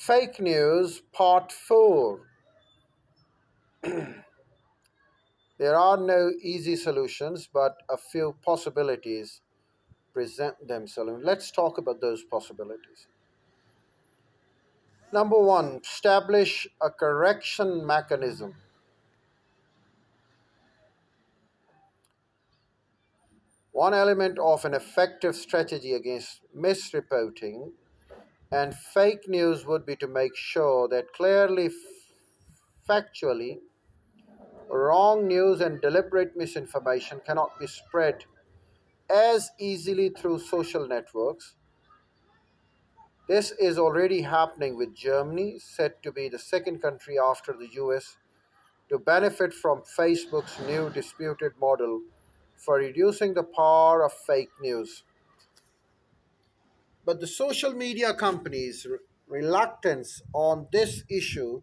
Fake News Part 4. There are no easy solutions, but a few possibilities present themselves. Let's talk about those possibilities. Number one, establish a correction mechanism. One element of an effective strategy against misreporting and fake news would be to make sure that clearly, factually, wrong news and deliberate misinformation cannot be spread as easily through social networks. This is already happening with Germany, said to be the second country after the US to benefit from Facebook's new disputed model for reducing the power of fake news. But the social media companies' reluctance on this issue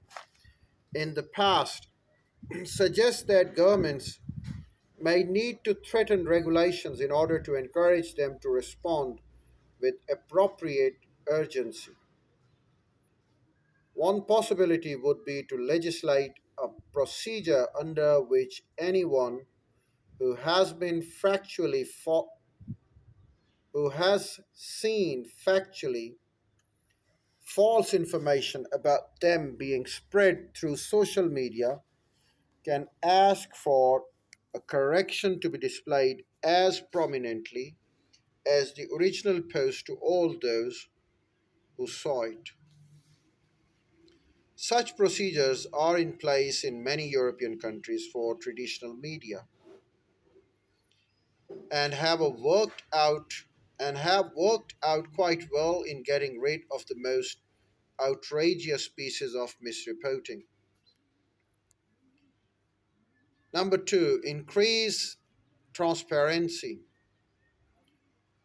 in the past suggests that governments may need to threaten regulations in order to encourage them to respond with appropriate urgency. One possibility would be to legislate a procedure under which anyone who has been who has seen factually false information about them being spread through social media can ask for a correction to be displayed as prominently as the original post to all those who saw it. Such procedures are in place in many European countries for traditional media and have worked out quite well in getting rid of the most outrageous pieces of misreporting. Number 2, increase transparency.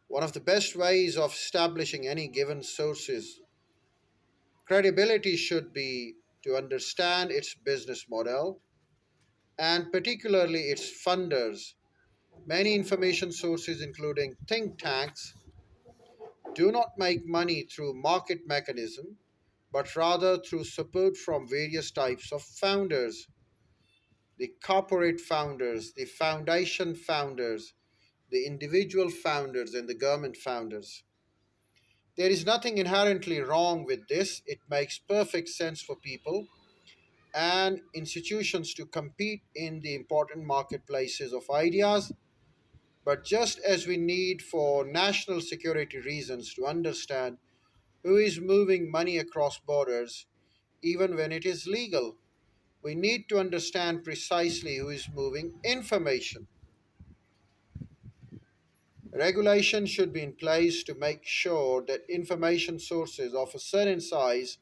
One of the best ways of establishing any given source's credibility should be to understand its business model and particularly its funders. Many information sources, including think tanks, do not make money through market mechanism, but rather through support from various types of founders: the corporate founders, the foundation founders, the individual founders, and the government founders. There is nothing inherently wrong with this. It makes perfect sense for people and institutions to compete in the important marketplaces of ideas. But just as we need for national security reasons to understand who is moving money across borders, even when it is legal, we need to understand precisely who is moving information. Regulation should be in place to make sure that information sources of a certain size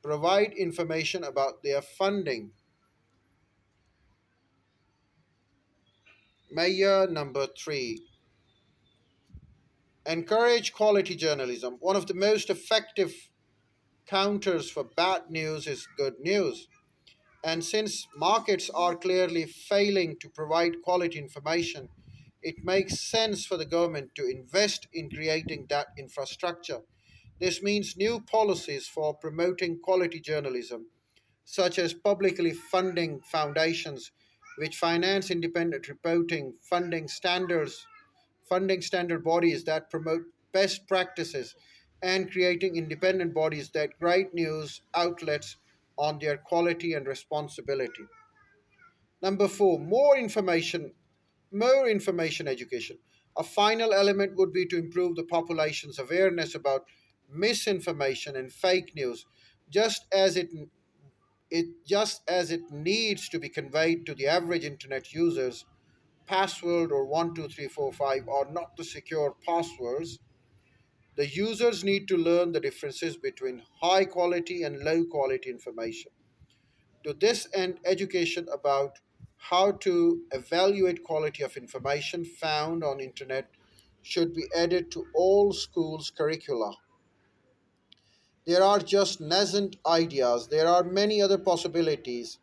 provide information about their funding. Measure number 3, encourage quality journalism. One of the most effective counters for bad news is good news. And since markets are clearly failing to provide quality information, it makes sense for the government to invest in creating that infrastructure. This means new policies for promoting quality journalism, such as publicly funding foundations which finance independent reporting, funding standard bodies that promote best practices, and creating independent bodies that guide news outlets on their quality and responsibility. Number 4, more information education. A final element would be to improve the population's awareness about misinformation and fake news, just as it needs to be conveyed to the average internet users. Password or 12345 are not the secure passwords. The users need to learn the differences between high quality and low quality information. To this end, education about how to evaluate quality of information found on internet should be added to all schools' curricula. There are just nascent ideas. There are many other possibilities,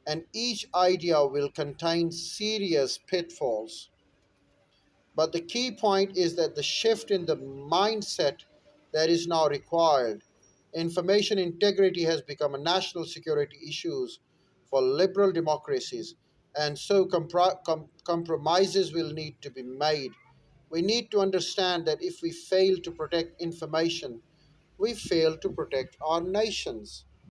and each idea will contain serious pitfalls. But the key point is that the shift in the mindset that is now required. Information integrity has become a national security issue for liberal democracies, and so compromises will need to be made. We need to understand that if we fail to protect information, we fail to protect our nations.